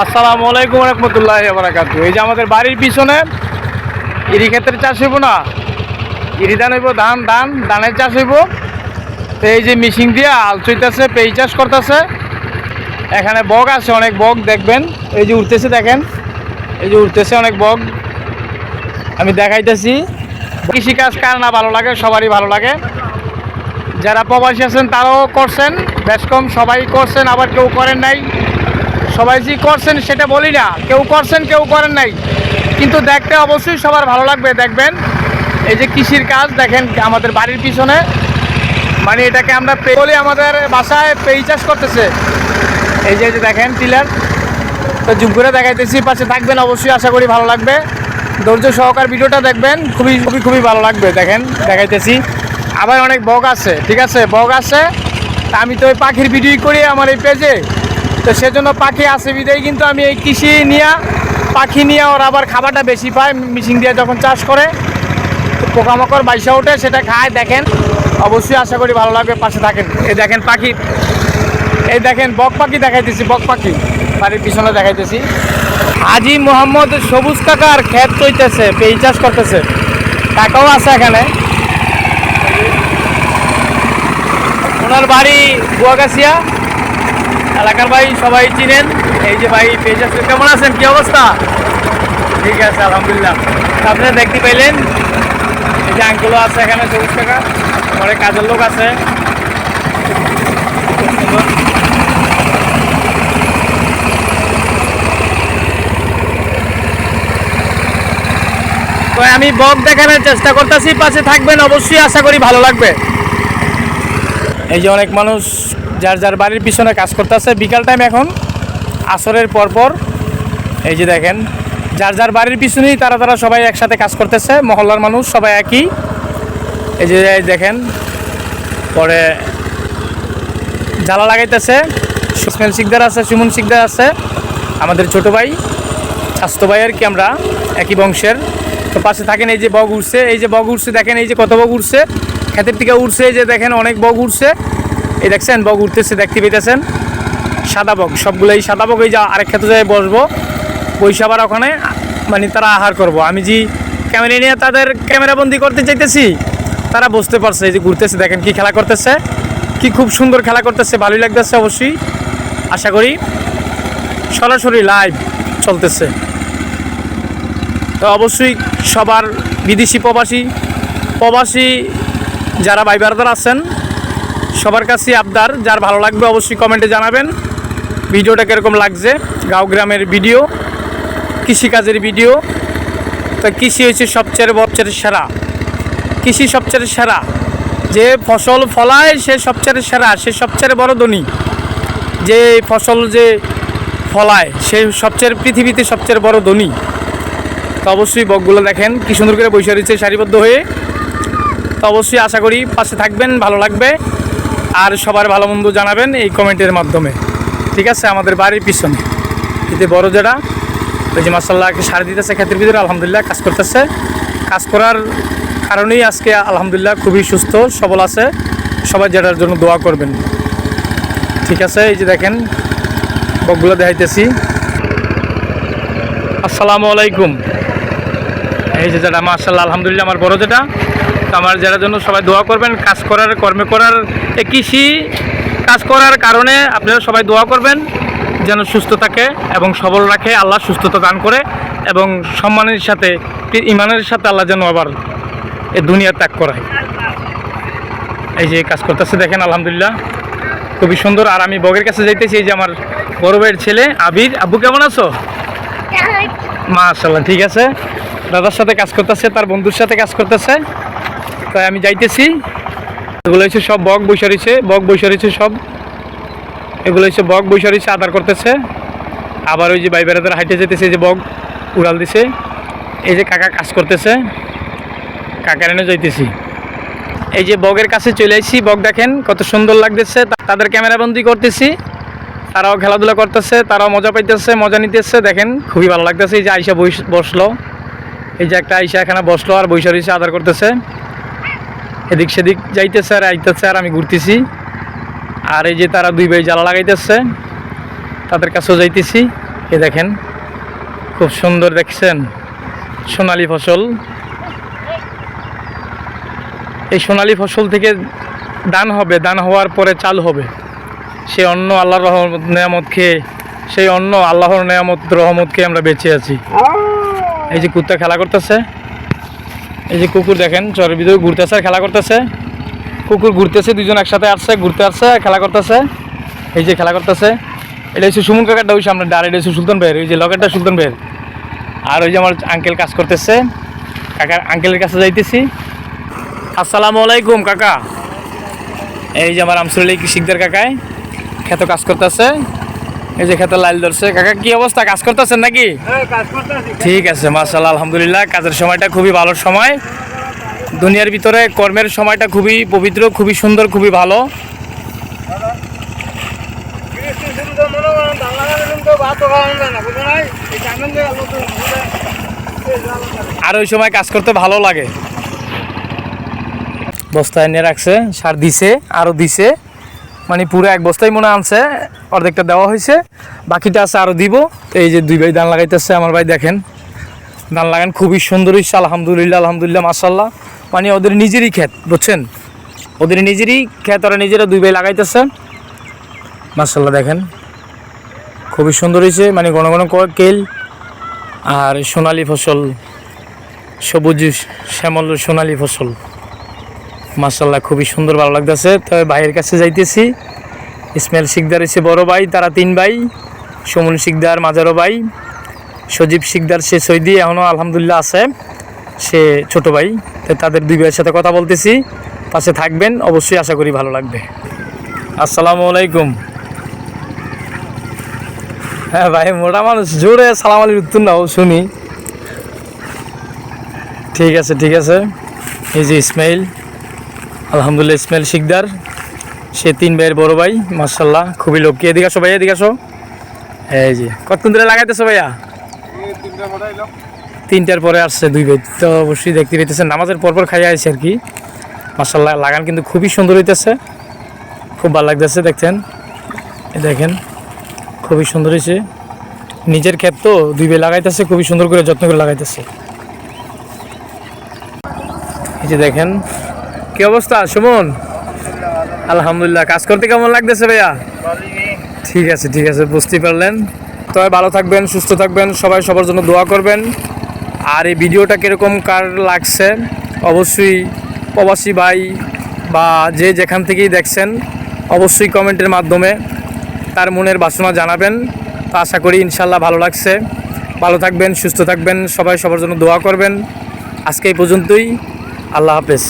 আসসালামু আলাইকুম রহমতুল্লাহি ওয়া বারাকাতুহু। এই যে আমাদের বাড়ির পিছনে ইরি ক্ষেতের চাষ হইব না, ইরি ধান হইব, ধানের চাষ হইব। তো এই যে মেশিন দিয়ে আল চইতেছে, পেঁই চাষ করতেছে। এখানে বগ আছে, অনেক বগ দেখবেন। এই যে উঠতেছে, দেখেন এই যে উঠতেছে অনেক বগ। আমি দেখাইতেছি। কৃষিকাজ কার না ভালো লাগে, সবারই ভালো লাগে। যারা প্রবাসী আছেন তারাও করছেন, বেশ কম সবাই করছেন, আবার কেউ করেন নাই। সবাই যে করছেন সেটা বলি না, কেউ করছেন কেউ করেন নাই, কিন্তু দেখতে অবশ্যই সবার ভালো লাগবে। দেখবেন এই যে কৃষির কাজ দেখেন আমাদের বাড়ির পিছনে, মানে এটাকে আমরা বলি, আমাদের বাসায় পেঁই চাষ করতেছে। এই যে দেখেন টিলার। তো জুম করে দেখাইতেছি, পাশে থাকবেন অবশ্যই, আশা করি ভালো লাগবে। ধৈর্য সহকার ভিডিওটা দেখবেন, খুবই ভালো লাগবে। দেখেন দেখাইতেছি। আবার অনেক বগ আছে, ঠিক আছে, বগ আছে। তা আমি তো ওই পাখির ভিডিও করি আমার এই পেজে, তো সেজন্য পাখি আছে বিদায় কিন্তু আমি এই কৃষি নিয়ে, পাখি নিয়ে ওরা আবার খাবারটা বেশি পায় মেশিন দিয়ে যখন চাষ করে, পোকামাকড় বাইসা ওঠে, সেটা খায়। দেখেন অবশ্যই, আশা করি ভালো লাগবে, পাশে থাকেন। এই দেখেন পাখি, এই দেখেন বক পাখি দেখাইতেছি, বক পাখি বাড়ির পিছনে দেখাইতেছি। হাজি মোহাম্মদ সবুজ কাকার ক্ষেত চইতেছে, পেঁই চাষ করতেছে। কাকাও আছে এখানে, ওনার বাড়ি গুয়াগাছিয়া এলাকার ভাই, সবাই চিনেন। এই যে ভাই পেঁই চাষ, কেমন আছেন, কি অবস্থা? ঠিক আছে, আলহামদুলিল্লাহ। আপনারা দেখতে পাইলেন এই যে আঙ্কেলও আছে এখানে, সবুজ কাকা, অনেক কাজের লোক আছে। তো আমি বক দেখানোর চেষ্টা করতেছি, পাশে থাকবেন অবশ্যই, আশা করি ভালো লাগবে। এই যে অনেক মানুষ যার যার বাড়ির পিছনে কাজ করতেছে, বিকাল টাইম এখন, আসরের পরপর। এই যে দেখেন যার যার বাড়ির পিছনেই তারা সবাই একসাথে কাজ করতেছে, মহল্লার মানুষ সবাই একই। এই যে দেখেন, পরে জ্বালা লাগাইতেছে। সুসমেল শিকদার আছে, সুমন শিকদার আছে, আমাদের ছোট ভাই, স্বাস্থ্য ভাই আর কি, আমরা একই বংশের। তো পাশে থাকেন। এই যে বগ উঠছে, এই যে বগ উঠছে, দেখেন এই যে কত বগ উঠছে, ক্ষেতের থেকে উঠছে। এই যে দেখেন অনেক বগ উঠছে, এই দেখছেন বগ উঠতেছে, দেখতে পেতেছেন। সাদা বগ, সবগুলোই সাদা বগ। এই যে আরেক ক্ষেত্রে যাই বসবো, বৈশা আবার ওখানে মানে তারা আহার করব। আমি যে ক্যামেরা নিয়ে তাদের ক্যামেরাবন্দি করতে চাইতেছি, তারা বুঝতে পারছে। এই যে ঘুরতেছে, দেখেন কি খেলা করতেছে, কি খুব সুন্দর খেলা করতেছে, ভালোই লাগতেছে অবশ্যই। আশা করি সরাসরি লাইভ চলতেছে। তো অবশ্যই সবার বিদেশি প্রবাসী যারা ভাই ব্রাদার আছেন, সবার কাছে আবদার, যার ভালো লাগবে অবশ্যই কমেন্টে জানাবেন ভিডিওটা কীরকম লাগছে। গাঁও গ্রামের ভিডিও, কৃষিকাজের ভিডিও। তো কৃষি হচ্ছে সবচেয়ে সেরা, কৃষি সবচেয়ে সেরা। যে ফসল ফলায় সে সবচেয়ে সেরা, সে সবচেয়ে বড় ধনী। যে ফসল যে ফলায় সে পৃথিবীতে সবচেয়ে বড় ধনী। তো অবশ্যই বকগুলো দেখেন কি সুন্দর করে বসে রয়েছে সারিবদ্ধ হয়ে। তো অবশ্যই আশা করি পাশে থাকবেন, ভালো লাগবে। আর সবার ভালো মন্দ জানাবেন এই কমেন্টের মাধ্যমে, ঠিক আছে। আমাদের বাড়ির পিছনে এতে বড় যেটা, ওই যে মাশাআল্লাহকে সার দিতেছে ক্ষেতের ভিতরে, আলহামদুলিল্লাহ কাজ করতেছে। কাজ করার কারণেই আজকে আলহামদুলিল্লাহ খুবই সুস্থ সবল আছে। সবাই যেটার জন্য দোয়া করবেন, ঠিক আছে। এই যে দেখেন বকগুলো দেখাইতেছি। আসসালামু আলাইকুম। এই যে যেটা মাশাআল্লাহ আলহামদুলিল্লাহ আমার বড় যেটা, তো আমার যেটার জন্য সবাই দোয়া করবেন। কাজ করার, কর্মে করার, এই কৃষি কাজ করার কারণে আপনারা সবাই দোয়া করবেন যেন সুস্থ থাকে এবং সবল রাখে, আল্লাহ সুস্থতা দান করে, এবং সম্মানের সাথে, ইমানের সাথে আল্লাহ যেন আবার এই দুনিয়া ত্যাগ করায়। এই যে কাজ করতেছে দেখেন, আলহামদুলিল্লাহ খুবই সুন্দর। আর আমি বগের কাছে যাইতেছি। এই যে আমার বড় ভাইয়ের ছেলে আবির। আব্বু কেমন আছো? মাশাআল্লাহ, ঠিক আছে। দাদার সাথে কাজ করতেছে, তার বন্ধুর সাথে কাজ করতেছে, তাই আমি যাইতেছি। এগুলো হচ্ছে সব বক বৈশা রয়েছে, সব এগুলো হচ্ছে বক বৈশা রয়েছে, আদার করতেছে। আবার ওই যে ভাই বেড়াদের হাইটে যেতেছে, এই যে বক উড়াল দিছে। এই যে কাকা কাজ করতেছে, কাকার এনে যাইতেছি। এই যে বগের কাছে চলে আসছি, বক দেখেন কত সুন্দর লাগতেছে। তাদের ক্যামেরাবন্দি করতেছি, তারাও খেলাধুলা করতেছে, তারাও মজা পাইতেছে, মজা নিতেছে। দেখেন খুবই ভালো লাগতেছে। এই যে আইসা বসলো, এই যে একটা আইসা এখানে বসলো আর বৈশা রয়েছে, আদার করতেছে। এদিক সেদিক যাইতেছে আর আইতেছে, আর আমি ঘুরতেছি। আর এই যে তারা দুই ভাই জ্বালা লাগাইতেছে, তাদের কাছেও যাইতেছি। এ দেখেন খুব সুন্দর দেখছেন সোনালী ফসল। এই সোনালী ফসল থেকে দান হবে, দান হওয়ার পরে চাল হবে। সেই অন্ন আল্লাহর রহমত নেয়ামত খেয়ে, সেই অন্ন আল্লাহর নেয়ামত রহমত খেয়ে আমরা বেঁচে আছি। এই যে কুত্তা খেলা করতেছে, এই যে কুকুর দেখেন চরের ভিতরে ঘুরতেছে খেলা করতেছে। কুকুর ঘুরতেছে, দুজন একসাথে আসছে, ঘুরতে আসছে, খেলা করতেছে। এই যে খেলা করতেছে, এটা হচ্ছে সুমন কাকারটা, ওই সামনে ডার, এটা হচ্ছে সুলতান ভাইয়ের, ওই যে লকেটটা সুলতান ভাইয়ের। আর ওই যে আমার আঙ্কেল কাজ করতেছে, কাকার আঙ্কেলের কাছে যাইতেছি। আসসালামু আলাইকুম কাকা। এই যে আমার আমসুলি শিকদার কাকায় খেতে কাজ করতেছে, এই যে খেতে লাইল ধরছে। কাকা কি অবস্থা, কাজ করতেছেন নাকি? ঠিক আছে, মাশাআল্লাহ, আলহামদুলিল্লাহ। কাজের সময়টা খুবই ভালো সময়, দুনিয়ার ভিতরে কর্মের সময়টা খুবই পবিত্র, খুবই সুন্দর, খুবই ভালো। আর ওই সময় কাজ করতে ভালো লাগে। বস্তায় নিয়ে রাখছে, সার দিছে, আরও দিছে, মানে পুরো এক বস্তায় মনে আনছে, অর্ধেকটা দেওয়া হয়েছে, বাকিটা আছে আরও দিব। এই যে দুই ভাই ধান লাগাইতেছে, আমার ভাই দেখেন ধান লাগান খুবই সুন্দর হয়েছে, আলহামদুলিল্লাহ, আলহামদুলিল্লাহ, মাশাআল্লাহ। মানে ওদের নিজেরই ক্ষেত, বুঝছেন, ওদের নিজেরই ক্ষেত, ওরা নিজেরা দুই ভাই লাগাইতেছে, মাশাআল্লাহ। দেখেন খুবই সুন্দর হয়েছে, মানে ঘন ঘন কেল আর সোনালী ফসল, সবুজ শ্যামল সোনালী ফসল, মাশাআল্লাহ, খুবই সুন্দর, ভালো লাগতেছে। তবে ভাইয়ের কাছে যাইতেছি। ইসমাইল শিকদার এসে বড় ভাই, তারা তিন ভাই, সুমন শিকদার মাজারো ভাই, সজীব শিকদার সে সৈদি এখনও আলহামদুলিল্লাহ আছে, সে ছোট ভাই। তো তাদের দুই ভাইয়ের সাথে কথা বলতেছি, পাশে থাকবেন অবশ্যই, আশা করি ভালো লাগবে। আসসালামু আলাইকুম। হ্যাঁ ভাই, মোটা মানুষ, জোরে সালাম আলী উত্তর নাও শুনি। ঠিক আছে, ঠিক আছে। এই যে ইসমাইল, আলহামদুলিল্লাহ, ইসমাইল শিকদার, সে তিন ভাইয়ের বড় ভাই, মাশাআল্লাহ, খুবই লোককে। এদিকে আসো ভাইয়া, এদিকে আসো। এই যে কতক্ষণ ধরে লাগাইতেছো ভাইয়া? 3টার পরে আসছে দুই ভাই, তো অবশ্যই দেখতে পেতেছেন, নামাজের পরপর খাইয়া আসছে আর কি। মাশাআল্লাহ, লাগান কিন্তু খুবই সুন্দর হইতেছে, খুব ভালো লাগতেছে দেখছেন। দেখেন খুবই সুন্দর হয়েছে, নিজের ক্ষেত তো, দুই ভাই লাগাইতেছে, খুবই সুন্দর করে যত্ন করে লাগাইতেছে। এই যে দেখেন কি অবস্থা সুমন? আলহামদুলিল্লাহ। কাজ করতে কেমন লাগতেছে ভাইয়া? ঠিক আছে, ঠিক আছে, বুঝতে পারলেন। তবে ভালো থাকবেন, সুস্থ থাকবেন, সবাই সবার জন্য দোয়া করবেন। আর এই ভিডিওটা কীরকম কার লাগছে অবশ্যই প্রবাসী ভাই বা যে যেখান থেকেই দেখছেন অবশ্যই কমেন্টের মাধ্যমে তার মনের বাসনা জানাবেন। তো আশা করি ইনশাল্লাহ ভালো লাগছে। ভালো থাকবেন, সুস্থ থাকবেন, সবাই সবার জন্য দোয়া করবেন। আজকে এই পর্যন্তই, আল্লাহ হাফেজ।